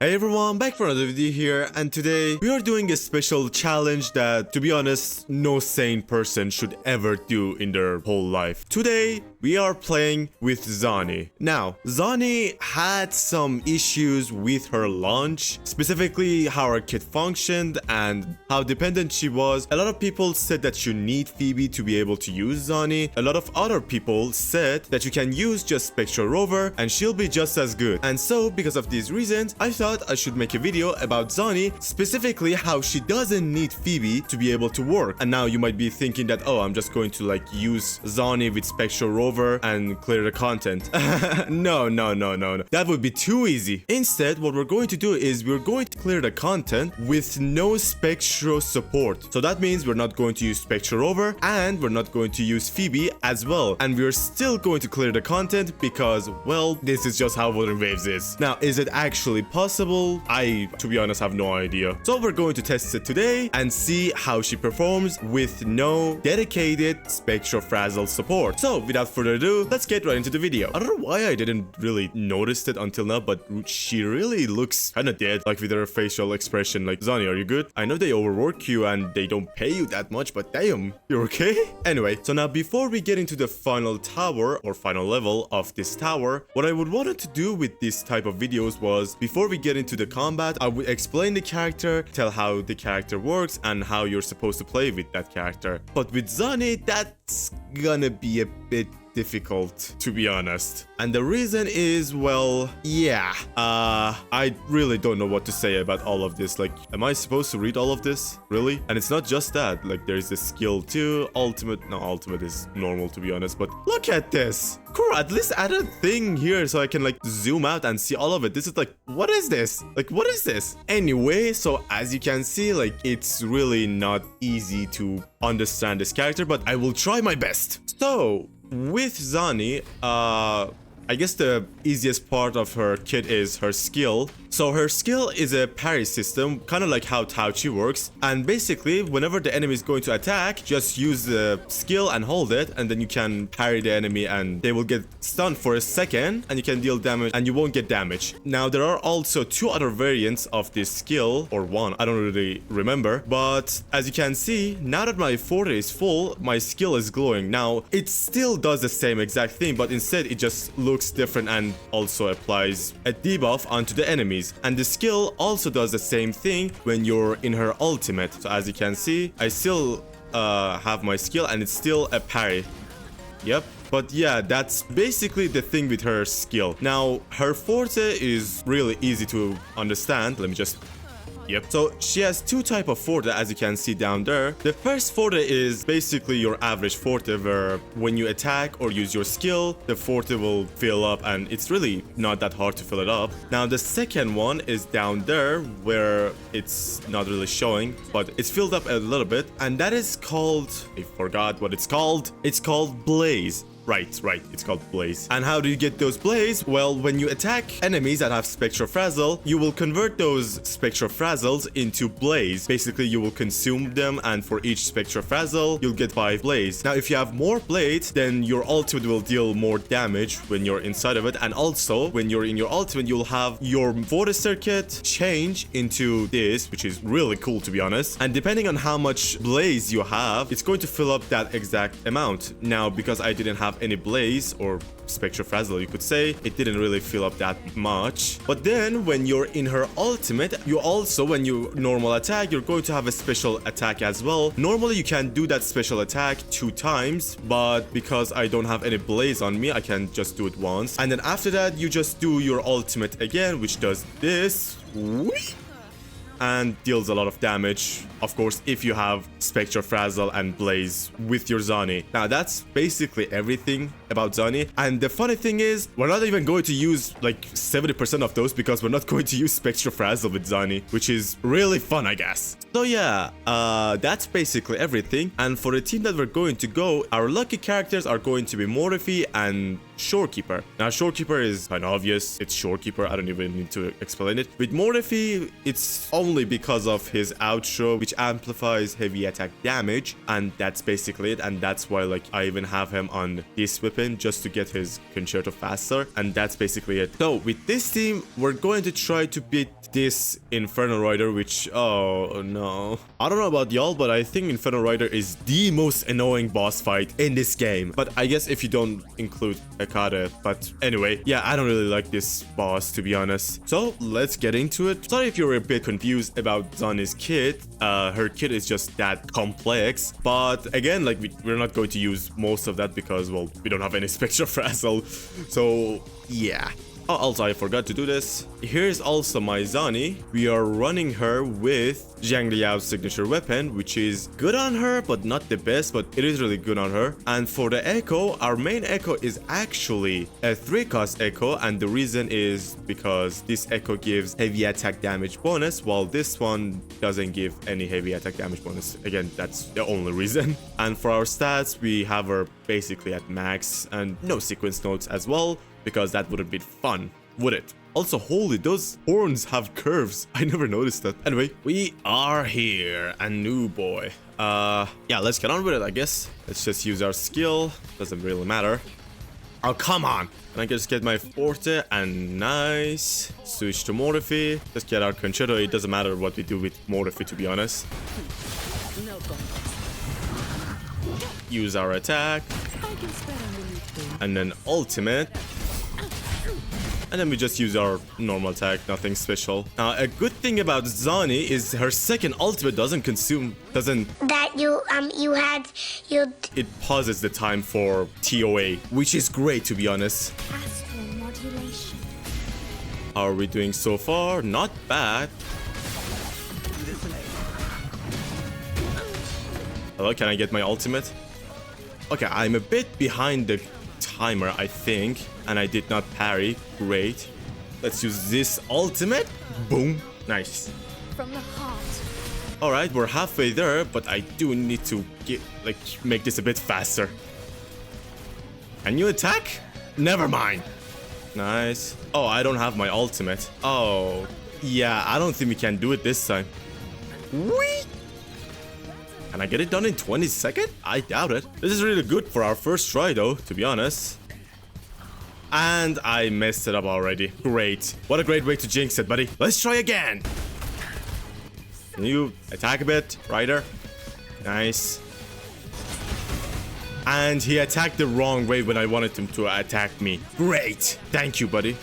Hey everyone, back for another video here, and today we are doing a special challenge that, to be honest, no sane person should ever do in their whole life. Today, we are playing with Zani. Now, Zani had some issues with her launch, specifically how her kit functioned and how dependent she was. A lot of people said that you need Phoebe to be able to use Zani. A lot of other people said that you can use just Spectro Rover and she'll be just as good. And so, because of these reasons, I thought I should make a video about Zani, specifically how she doesn't need Phoebe to be able to work. And now you might be thinking that, oh, I'm just going to use Zani with Spectro Rover and clear the content. No. That would be too easy. Instead, what we're going to do is we're going to clear the content with no Spectro support. So that means we're not going to use Spectro Rover and we're not going to use Phoebe as well. And we're still going to clear the content because, well, this is just how Wuthering Waves is. Now, is it actually possible? I, to be honest, have no idea. So we're going to test it today and see how she performs with no dedicated Spectro Frazzle support. So without further ado, let's get right into the video. I don't know why I didn't really notice it until now, but she really looks kind of dead, with her facial expression. Zani, are you good? I know they overwork you and they don't pay you that much, but damn, you're okay? Anyway, so now before we get into the final tower or final level of this tower, what I would wanted to do with this type of videos was, before we get into the combat, I would explain the character, tell how the character works and how you're supposed to play with that character. But with Zani, that's gonna be a bit difficult, to be honest. And the reason is, well, yeah, I really don't know what to say about all of this. Am I supposed to read all of this? Really? And it's not just that. There's the skill too. Ultimate is normal, to be honest. But look at this. Cool, at least add a thing here so I can zoom out and see all of it. This is what is this? What is this? Anyway, so as you can see, it's really not easy to understand this character, but I will try my best. So with Zani, I guess the easiest part of her kit is her skill. So her skill is a parry system, kind of like how Tauchi works. And basically, whenever the enemy is going to attack, just use the skill and hold it, and then you can parry the enemy and they will get stunned for a second and you can deal damage and you won't get damage. Now, there are also two other variants of this skill, or one, I don't really remember. But as you can see, now that my forte is full, my skill is glowing. Now, it still does the same exact thing, but instead it just looks different and also applies a debuff onto the enemies. And the skill also does the same thing when you're in her ultimate. So as you can see, I still have my skill and it's still a parry. Yep. But yeah, that's basically the thing with her skill. Now, her forte is really easy to understand. Let me just... Yep. So she has two types of forte, as you can see down there. The first forte is basically your average forte, where when you attack or use your skill, the forte will fill up and it's really not that hard to fill it up. Now the second one is down there where it's not really showing, but it's filled up a little bit, and that is called, I forgot what it's called. It's called Blaze. Right, it's called Blaze. And how do you get those Blaze? Well, when you attack enemies that have Spectro Frazzle, you will convert those Spectro Frazzles into Blaze. Basically, you will consume them, and for each Spectro Frazzle, you'll get 5 Blaze. Now, if you have more Blades, then your ultimate will deal more damage when you're inside of it. And also, when you're in your ultimate, you'll have your Forte circuit change into this, which is really cool, to be honest. And depending on how much Blaze you have, it's going to fill up that exact amount. Now, because I didn't have any Blaze or Spectro Frazzle, you could say, it didn't really fill up that much. But then when you're in her ultimate, you also, when you normal attack, you're going to have a special attack as well. Normally you can do that special attack 2 times, but because I don't have any Blaze on me, I can just do it once. And then after that, you just do your ultimate again, which does this and deals a lot of damage, of course, if you have Spectro Frazzle and Blaze with your Zani. Now, that's basically everything about Zani. And the funny thing is, we're not even going to use 70% of those because we're not going to use Spectro Frazzle with Zani, which is really fun, I guess. So yeah, that's basically everything. And for the team that we're going to go, our lucky characters are going to be Morphe and Shorekeeper. Now, Shorekeeper is kind of obvious. It's Shorekeeper. I don't even need to explain it. With Morphe, it's only because of his outro, which which amplifies heavy attack damage, and that's basically it. And that's why like I even have him on this weapon just to get his concerto faster, and that's basically it. So with this team, we're going to try to beat this Inferno Rider, which, oh no, I don't know about y'all, but I think Inferno Rider is the most annoying boss fight in this game. But I guess if you don't include Akada. But anyway, yeah, I don't really like this boss, to be honest. So let's get into it. Sorry if you're a bit confused about Zani's kit. Her kit is just that complex, but again, like we're not going to use most of that because, well, we don't have any spectro frazzle. So yeah. Oh, also, I forgot to do this. Here's also my Zani. We are running her with Zhang Liao's signature weapon, which is good on her, but not the best, but it is really good on her. And for the Echo, our main Echo is actually a 3-cost Echo, and the reason is because this Echo gives heavy attack damage bonus, while this one doesn't give any heavy attack damage bonus. Again, that's the only reason. And for our stats, we have her basically at max, and no sequence notes as well, because that wouldn't be fun, would it? Also, holy, those horns have curves. I never noticed that. Anyway, we are here, a new boy. Yeah, let's get on with it, I guess. Let's just use our skill. Doesn't really matter. Oh, come on. And I just get my Forte, and nice. Switch to Morphe. Just get our Concerto. It doesn't matter what we do with Morphe, to be honest. Use our attack. And then ultimate. And then we just use our normal attack, nothing special. Now, a good thing about Zani is her second ultimate doesn't It pauses the time for TOA, which is great, to be honest. How are we doing so far? Not bad. Hello, can I get my ultimate? Okay, I'm a bit behind the timer, I think, and I did not parry. Great. Let's use this ultimate. Boom. Nice. From the heart. All right, we're halfway there, but I do need to make this a bit faster. Can you attack? Never mind. Nice. Oh, I don't have my ultimate. Oh, yeah, I don't think we can do it this time. Whee! Can I get it done in 20 seconds? I doubt it. This is really good for our first try, though, to be honest. And I messed it up already. Great. What a great way to jinx it, buddy. Let's try again. Can you attack a bit, Ryder? Nice. And he attacked the wrong way when I wanted him to attack me. Great. Thank you, buddy.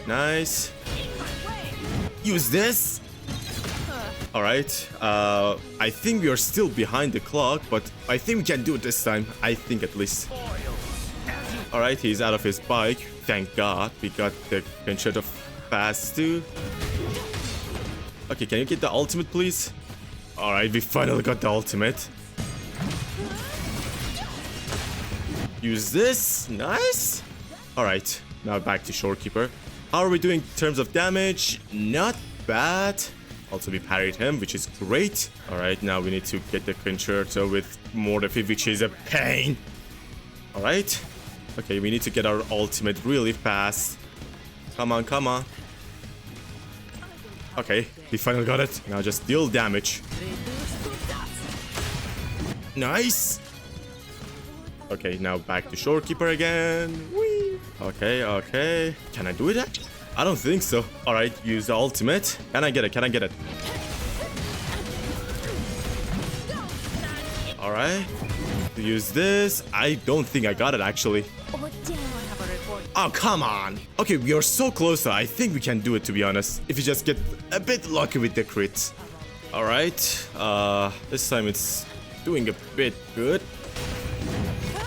Nice. Use this. All right. I think we are still behind the clock, but I think we can do it this time. I think at least. All right, he's out of his bike. Thank God. We got the concerto fast too. Okay, can you get the ultimate, please? All right, we finally got the ultimate. Use this. Nice. All right, now back to Shorekeeper. How are we doing in terms of damage? Not bad. Also, we parried him, which is great. All right, now we need to get the concerto with Morphe, which is a pain. All right. Okay, we need to get our ultimate really fast. Come on, come on. Okay, we finally got it. Now just deal damage. Nice. Okay, now back to Shorekeeper again. Whee! Okay, okay. Can I do it actually? I don't think so. All right, use the ultimate. Can I get it? Can I get it? All right. Use this. I don't think I got it actually. Oh, come on. Okay, we are so close. I think we can do it, to be honest. If you just get a bit lucky with the crits. All right. This time it's doing a bit good.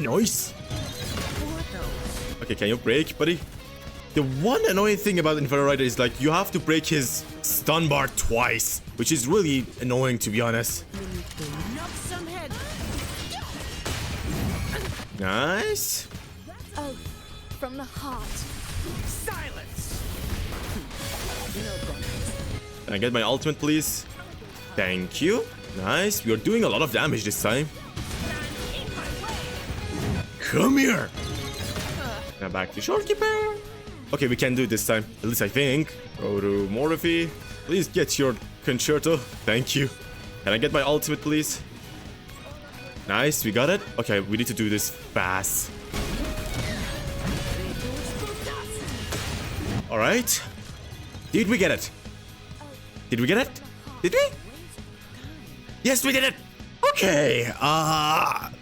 Nice. Okay, can you break, buddy? The one annoying thing about Inferno Rider is like you have to break his stun bar twice, which is really annoying, to be honest. Nice. Oh, from the heart. Silence. Can I get my ultimate, please? Thank you. Nice. We are doing a lot of damage this time. Come here. Now back to Shorekeeper. Okay, we can do it this time. At least I think. Go to Morphe. Please get your concerto. Thank you. Can I get my ultimate, please? Nice, we got it. Okay, we need to do this fast. All right. Did we get it? Did we get it? Did we? Yes, we did it. Okay,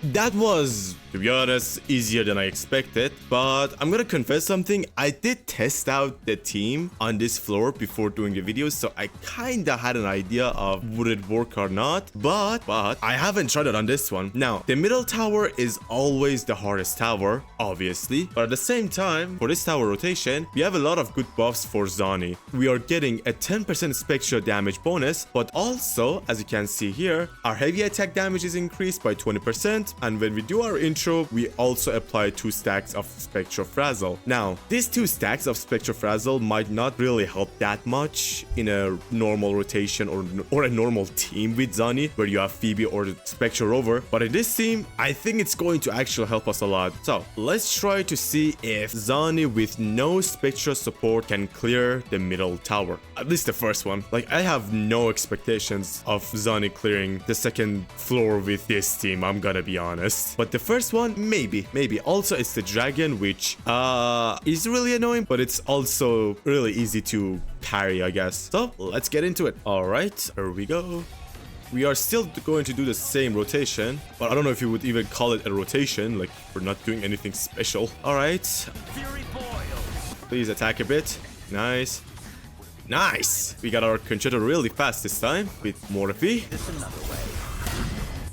that was, to be honest, easier than I expected, but I'm gonna confess something. I did test out the team on this floor before doing the video, so I kinda had an idea of would it work or not, but I haven't tried it on this one. Now, the middle tower is always the hardest tower, obviously, but at the same time, for this tower rotation, we have a lot of good buffs for Zani. We are getting a 10% spectral damage bonus, but also, as you can see here, our heavy attack damage is increased by 20%, and when we do our intro, we also apply 2 stacks of spectro frazzle. Now, these 2 stacks of spectro frazzle might not really help that much in a normal rotation or a normal team with Zani, where you have Phoebe or the spectro rover, but in this team, I think it's going to actually help us a lot. So, let's try to see if Zani with no spectro support can clear the middle tower. At least the first one. Like, I have no expectations of Zani clearing the second floor with this team, I'm gonna be honest. But the first one, maybe. Also, it's the dragon, which is really annoying, but it's also really easy to parry, I guess. So, let's get into it. All right, here we go. We are still going to do the same rotation, but I don't know if you would even call it a rotation, like we're not doing anything special. All right. Please attack a bit. Nice. Nice! We got our concerto really fast this time with Morphe.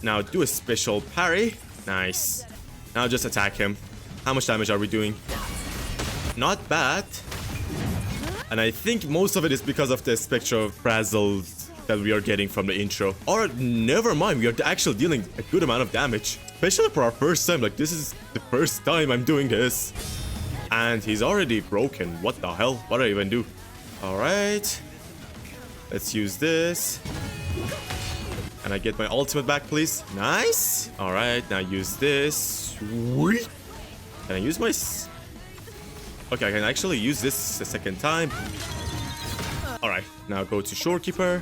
Now do a special parry. Nice. Now just attack him. How much damage are we doing? Not bad. And I think most of it is because of the spectral frazzles that we are getting from the intro. Or never mind, we are actually dealing a good amount of damage. Especially for our first time, like this is the first time I'm doing this. And he's already broken. What the hell? What do I even do? Alright. Let's use this. And I get my ultimate back, please. Nice. Alright, now use this. Sweet. Can I use my... Okay, I can actually use this a second time. Alright, now go to Shorekeeper.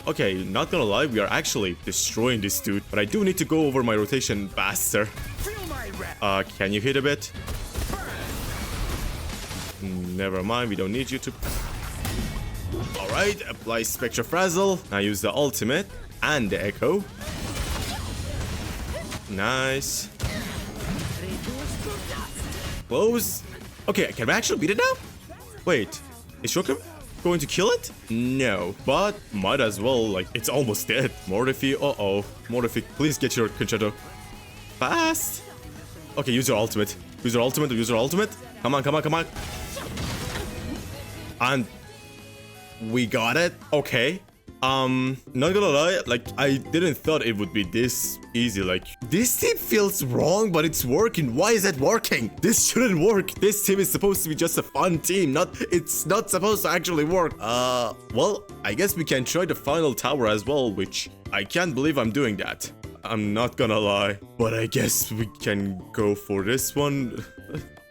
Okay, not gonna lie, we are actually destroying this dude. But I do need to go over my rotation faster. Can you hit a bit? Never mind, we don't need you to. Alright, apply Spectra Frazzle. Now use the ultimate and the echo. Nice. Close. Okay, can we actually beat it now? Wait, is Shokum going to kill it? No, but might as well, like, it's almost dead. Morphe, uh-oh. Morphe, please get your concerto. Fast. Okay, use your ultimate. Use your ultimate, use your ultimate. Come on, come on, come on. And we got it. Okay. Not gonna lie, like I didn't thought it would be this easy. Like this team feels wrong, but it's working. Why is it working? This shouldn't work. This team is supposed to be just a fun team. It's not supposed to actually work. Well, I guess we can try the final tower as well, which I can't believe I'm doing that. I'm not gonna lie, but I guess we can go for this one.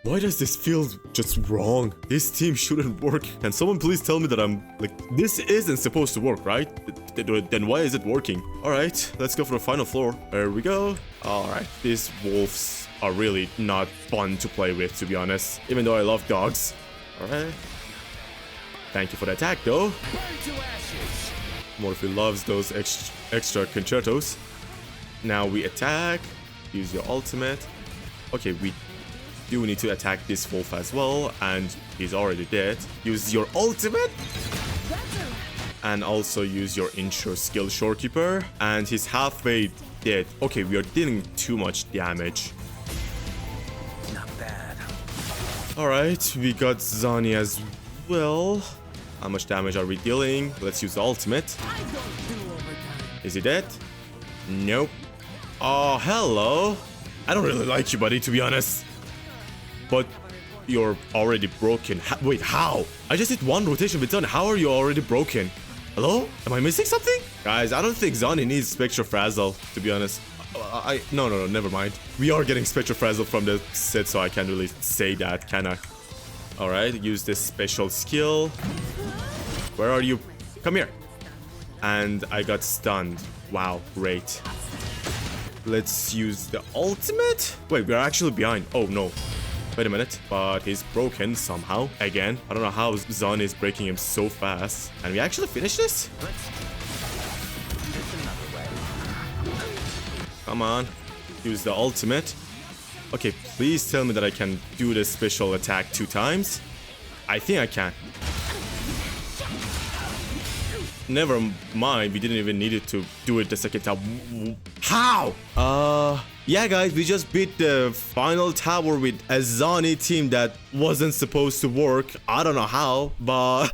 Why does this feel just wrong? This team shouldn't work. Can someone please tell me that I'm like, this isn't supposed to work, right? Then why is it working? All right, let's go for the final floor. There we go. All right, these wolves are really not fun to play with, to be honest, even though I love dogs. All right. Thank you for the attack, though. Morphe loves those extra concertos. Now we attack. Use your ultimate. Okay, we do need to attack this wolf as well, and he's already dead. Use your ultimate and also use your intro skill, Shorekeeper, and he's halfway dead. Okay, we are dealing too much damage. Not bad. All right, we got Zani as well. How much damage are we dealing? Let's use the ultimate. Is he dead? Nope. Oh, hello. I don't really like you, buddy, to be honest. But you're already broken. Wait, how? I just did one rotation with Zani. How are you already broken? Hello? Am I missing something? Guys, I don't think Zani needs Spectro Frazzle, to be honest. No, never mind. We are getting Spectro Frazzle from the set, so I can't really say that, can I? Alright, use this special skill. Where are you? Come here. and I got stunned. Wow, great. Let's use the ultimate. Wait, we're actually behind. Oh no. Wait a minute, but he's broken somehow. Again, I don't know how Zani is breaking him so fast. And we actually finished this? There's another way. Come on, use the ultimate. Okay, please tell me that I can do this special attack 2 times. I think I can. Never mind, we didn't even need it to do it the second time. How? Yeah guys, we just beat the final tower with a Zani team that wasn't supposed to work. I don't know how, but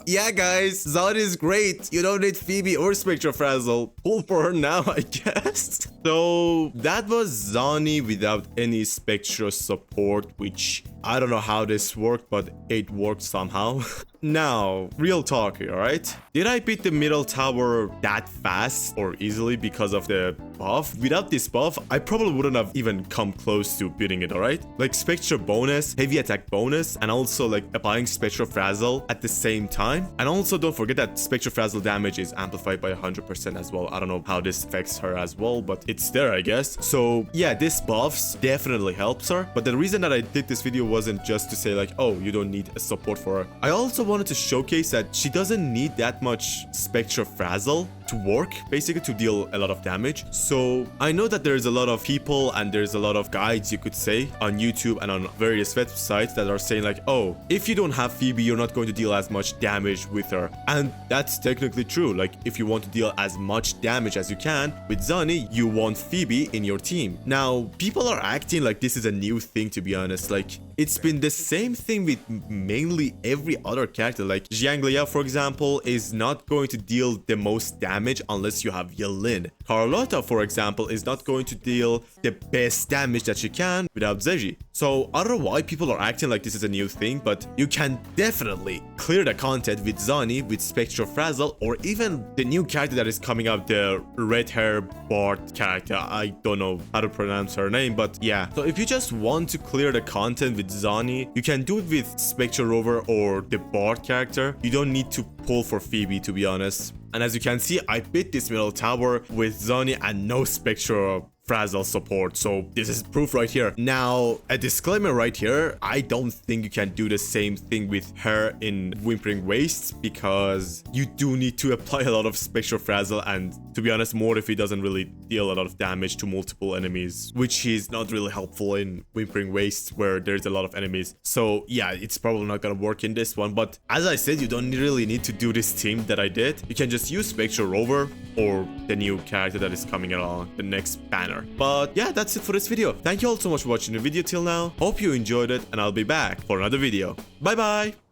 yeah guys, Zani is great. You don't need Phoebe or Spectro Frazzle. Pull for her now, I guess. So that was Zani without any Spectro support, which I don't know how this worked, but it worked somehow. Now, real talk here, alright? Did I beat the middle tower that fast or easily because of the buff? Without this buff, I probably wouldn't have even come close to beating it, alright? Like Spectro bonus, heavy attack bonus, and also like applying Spectro Frazzle at the same time. And also don't forget that Spectro Frazzle damage is amplified by 100% as well. I don't know how this affects her as well, but it's there, I guess. So yeah, this buffs definitely helps her. But the reason that I did this video wasn't just to say like, oh, you don't need a support for her. I also wanted to showcase that she doesn't need that much Spectro Frazzle to work, basically to deal a lot of damage. So I know that there's a lot of people and there's a lot of guides, you could say, on YouTube and on various websites that are saying like, oh, if you don't have Phoebe, you're not going to deal as much damage with her. And that's technically true. Like if you want to deal as much damage as you can with Zani, you want Phoebe in your team. Now, people are acting like this is a new thing, to be honest. Like it's been the same thing with mainly every other character. Like Zhanglia, for example, is not going to deal the most damage unless you have Yelin. Carlotta, for example, is not going to deal the best damage that she can without Zeji. So I don't know why people are acting like this is a new thing, but you can definitely clear the content with Zani, with Spectro Frazzle, or even the new character that is coming up, the red hair Bart character. I don't know how to pronounce her name, but yeah. So if you just want to clear the content with Zani, you can do it with Spectro Rover or the Bart character. You don't need to pull for Phoebe, to be honest. And as you can see, I beat this middle tower with Zani and no Spectro Frazzle support, so this is proof right here. Now, a disclaimer right here, I don't think you can do the same thing with her in Whimpering Wastes, because you do need to apply a lot of Spectro Frazzle, and to be honest, Morphe doesn't really deal a lot of damage to multiple enemies, which is not really helpful in Whimpering Wastes where there's a lot of enemies. So yeah, it's probably not gonna work in this one, but as I said, you don't really need to do this team that I did. You can just use Spectro Rover or the new character that is coming along, the next banner. But yeah, that's it for this video. Thank you all so much for watching the video till now. Hope you enjoyed it, and I'll be back for another video. Bye bye!